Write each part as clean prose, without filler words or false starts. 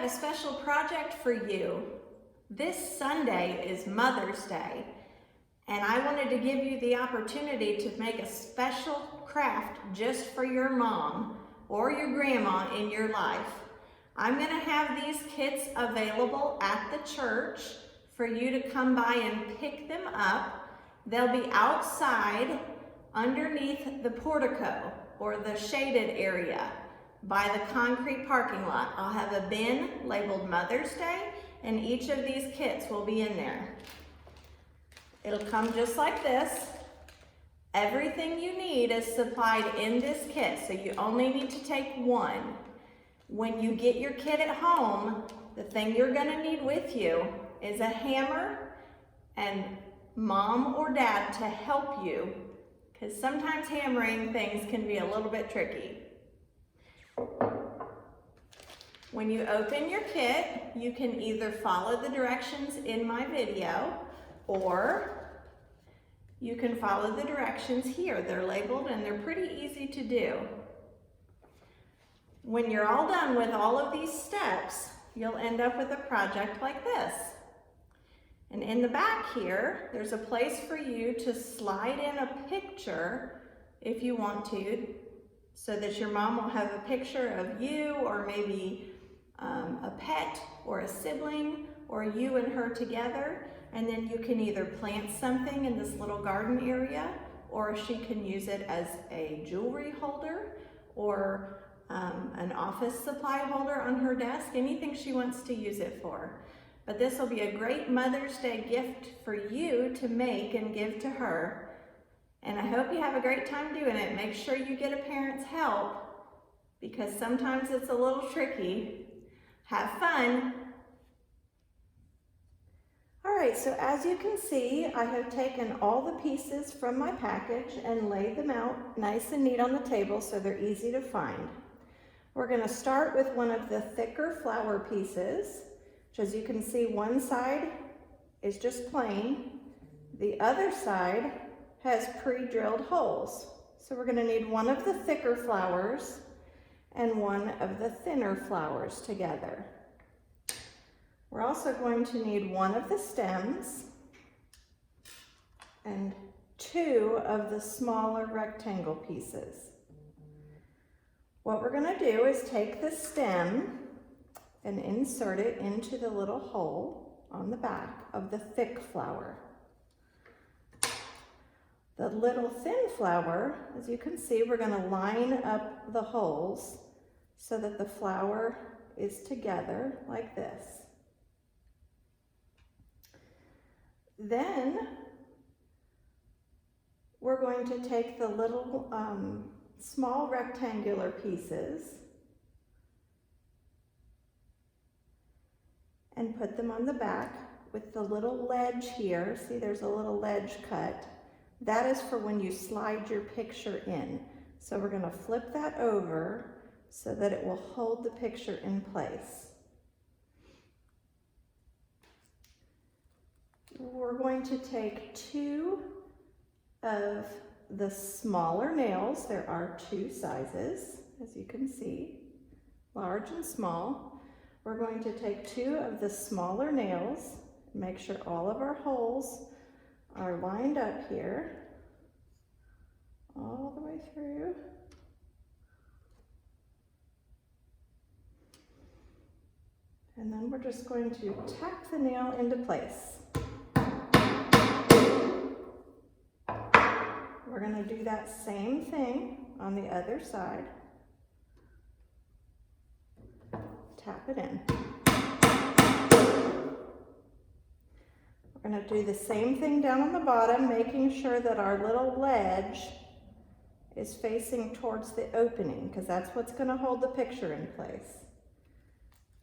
a special project for you. This Sunday is Mother's Day, and I wanted to give you the opportunity to make a special craft just for your mom or your grandma in your life. I'm going to have these kits available at the church for you to come by and pick them up. They'll be outside underneath the portico or the shaded area by the concrete parking lot. I'll have a bin labeled Mother's Day, and each of these kits will be in there. It'll come just like this. Everything you need is supplied in this kit, so you only need to take one. When you get your kit at home, the thing you're gonna need with you is a hammer and mom or dad to help you, because sometimes hammering things can be a little bit tricky. When you open your kit, you can either follow the directions in my video, or you can follow the directions here. They're labeled and they're pretty easy to do. When you're all done with all of these steps, you'll end up with a project like this. And in the back here, there's a place for you to slide in a picture if you want to, so that your mom will have a picture of you, or maybe a pet or a sibling, or you and her together. And then you can either plant something in this little garden area, or she can use it as a jewelry holder, or an office supply holder on her desk, anything she wants to use it for. But this will be a great Mother's Day gift for you to make and give to her. And I hope you have a great time doing it. Make sure you get a parent's help, because sometimes it's a little tricky. Have fun. All right, so as you can see, I have taken all the pieces from my package and laid them out nice and neat on the table so they're easy to find. We're going to start with one of the thicker flower pieces, which, as you can see, one side is just plain. The other side has pre-drilled holes. So we're going to need one of the thicker flowers and one of the thinner flowers together. We're also going to need one of the stems and two of the smaller rectangle pieces. What we're going to do is take the stem and insert it into the little hole on the back of the thick flower. The little thin flower, as you can see, we're going to line up the holes so that the flower is together like this. Then we're going to take the little small rectangular pieces and put them on the back with the little ledge here. See, there's a little ledge cut. That is for when you slide your picture in. So we're going to flip that over so that it will hold the picture in place. We're going to take two of the smaller nails. There are two sizes, as you can see, large and small. We're going to take two of the smaller nails, make sure all of our holes are lined up here, all the way through. And then we're just going to tap the nail into place. We're going to do that same thing on the other side. Tap it in. We're going to do the same thing down on the bottom, making sure that our little ledge is facing towards the opening, because that's what's going to hold the picture in place.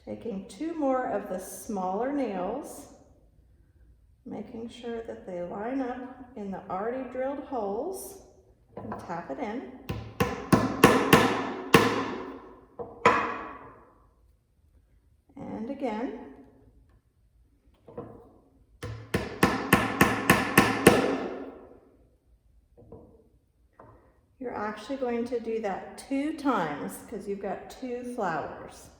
Taking two more of the smaller nails, making sure that they line up in the already drilled holes, and tap it in. And again. You're actually going to do that 2 times because you've got 2 flowers.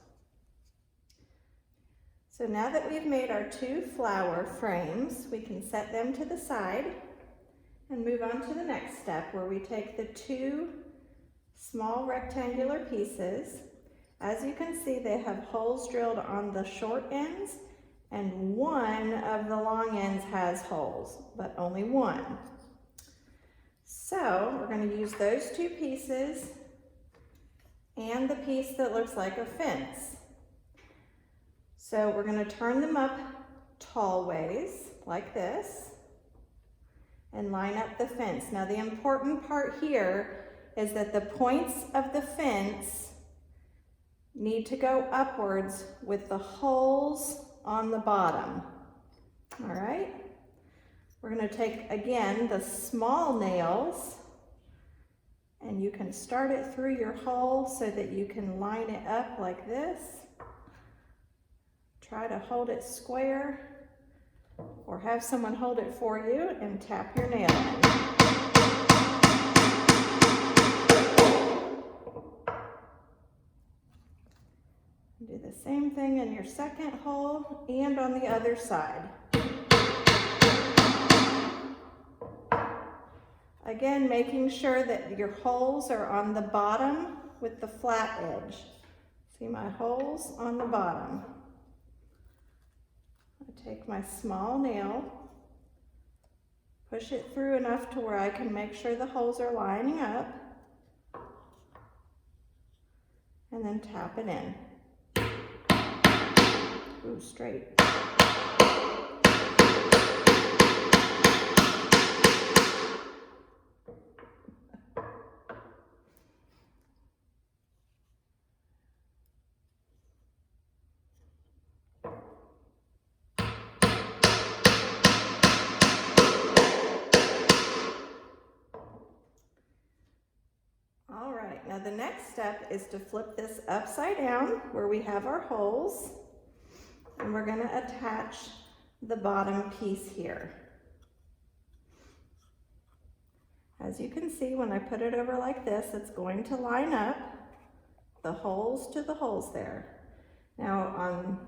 So now that we've made our 2 flower frames, we can set them to the side and move on to the next step where we take the 2 small rectangular pieces. As you can see, they have holes drilled on the short ends and one of the long ends has holes, but only one. So we're going to use those 2 pieces and the piece that looks like a fence. So we're going to turn them up tall ways like this and line up the fence. Now the important part here is that the points of the fence need to go upwards with the holes on the bottom. All right? We're going to take, again, the small nails, and you can start it through your hole so that you can line it up like this. Try to hold it square, or have someone hold it for you and tap your nail in. Do the same thing in your second hole and on the other side. Again, making sure that your holes are on the bottom with the flat edge. See my holes on the bottom. I take my small nail, push it through enough to where I can make sure the holes are lining up, and then tap it in. Ooh, straight. All right, now the next step is to flip this upside down where we have our holes, and we're going to attach the bottom piece here. As you can see, when I put it over like this, it's going to line up the holes to the holes there. Now on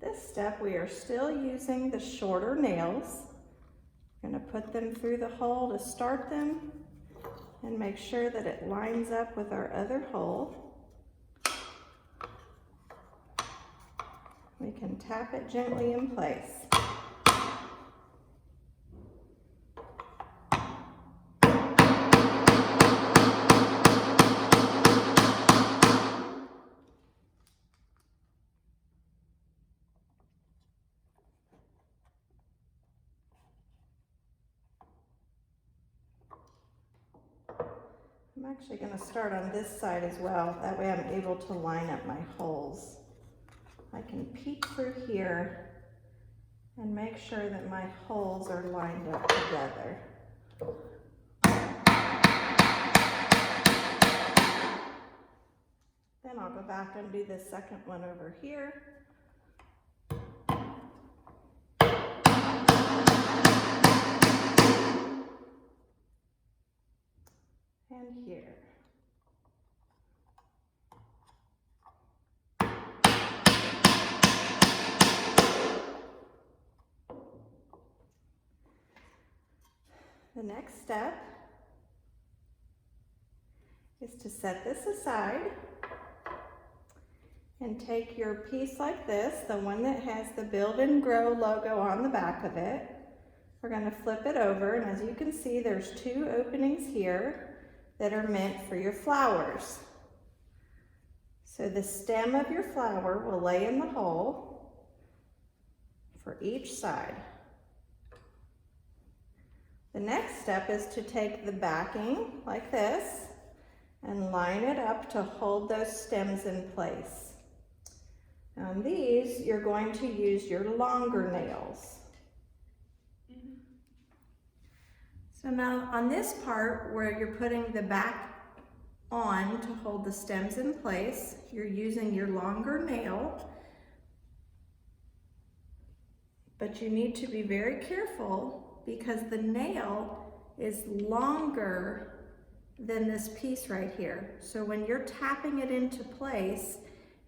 this step, we are still using the shorter nails. I'm going to put them through the hole to start them and make sure that it lines up with our other hole. We can tap it gently in place. I'm actually going to start on this side as well. That way I'm able to line up my holes. I can peek through here and make sure that my holes are lined up together. Then I'll go back and do the second one over here. And here. The next step is to set this aside and take your piece like this, the one that has the Build and Grow logo on the back of it. We're going to flip it over, and as you can see, there's 2 openings here that are meant for your flowers. So the stem of your flower will lay in the hole for each side. The next step is to take the backing like this and line it up to hold those stems in place. On these, you're going to use your longer nails. So now on this part where you're putting the back on to hold the stems in place, you're using your longer nail, but you need to be very careful because the nail is longer than this piece right here. So when you're tapping it into place,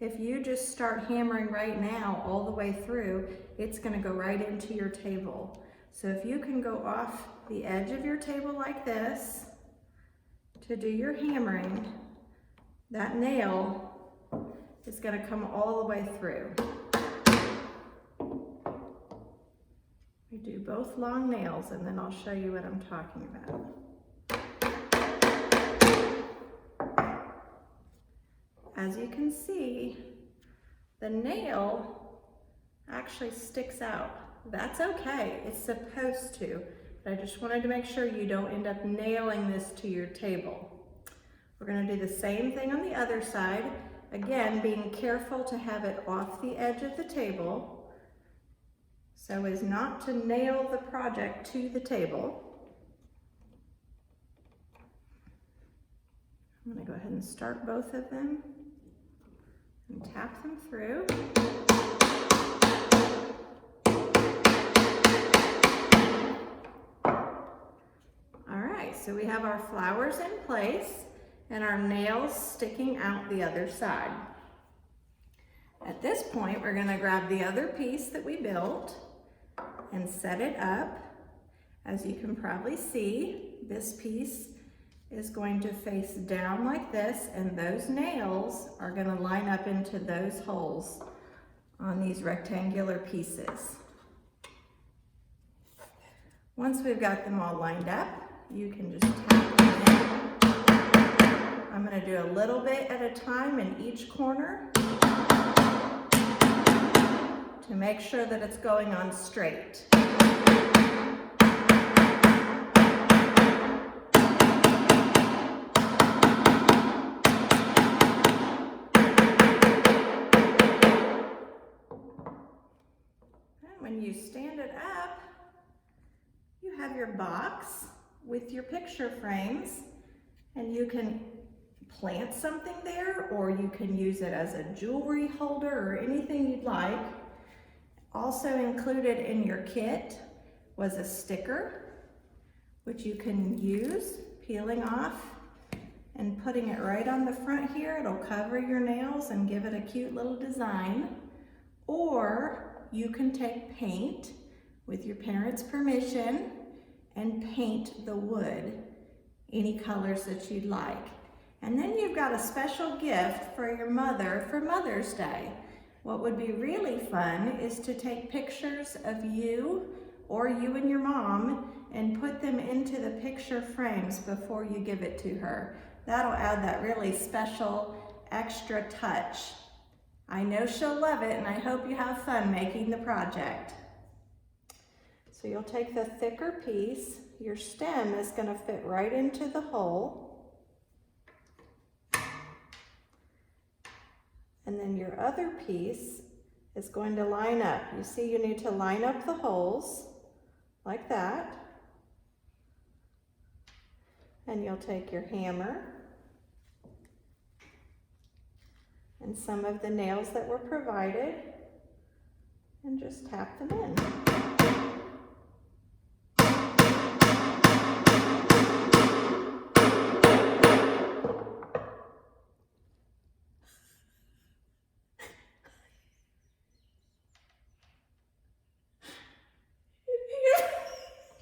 If you just start hammering right now all the way through, it's going to go right into your table. So if you can go off the edge of your table like this to do your hammering, that nail is going to come all the way through. We do both long nails and then I'll show you what I'm talking about. As you can see, the nail actually sticks out. That's okay, it's supposed to, but I just wanted to make sure you don't end up nailing this to your table. We're gonna do the same thing on the other side. Again, being careful to have it off the edge of the table so as not to nail the project to the table. I'm gonna go ahead and start both of them and tap them through. All right, so we have our flowers in place and our nails sticking out the other side. At this point, we're gonna grab the other piece that we built and set it up. As you can probably see, this piece is going to face down like this, and those nails are gonna line up into those holes on these rectangular pieces. Once we've got them all lined up, you can just tap them in. I'm gonna do a little bit at a time in each corner to make sure that it's going on straight. When you stand it up, you have your box with your picture frames, and you can plant something there, or you can use it as a jewelry holder or anything you'd like. Also included in your kit was a sticker, which you can use, peeling off and putting it right on the front here. It'll cover your nails and give it a cute little design. Or you can take paint with your parents' permission and paint the wood any colors that you'd like. And then you've got a special gift for your mother for Mother's Day. What would be really fun is to take pictures of you or you and your mom and put them into the picture frames before you give it to her. That'll add that really special extra touch. I know she'll love it, and I hope you have fun making the project. So you'll take the thicker piece. Your stem is going to fit right into the hole. And then your other piece is going to line up. You see, you need to line up the holes like that. And you'll take your hammer and some of the nails that were provided and just tap them in.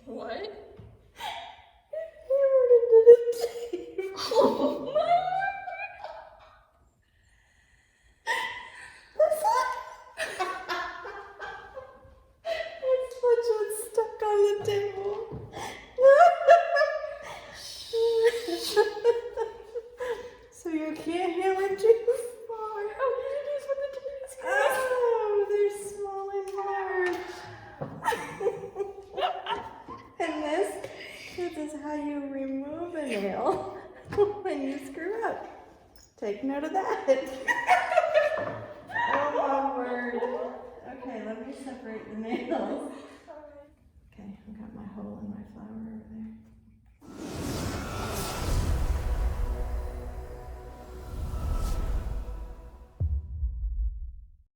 What? Hammered into the table. Oh my Stuck on the table. So you can't hammer too far. Oh, here it is with the titties. Oh, they're small and hard. And this is how you remove a nail when you screw up. Take note of that. Oh my word. Okay, let me separate the nails. Okay, I've got my hole in my flower over there.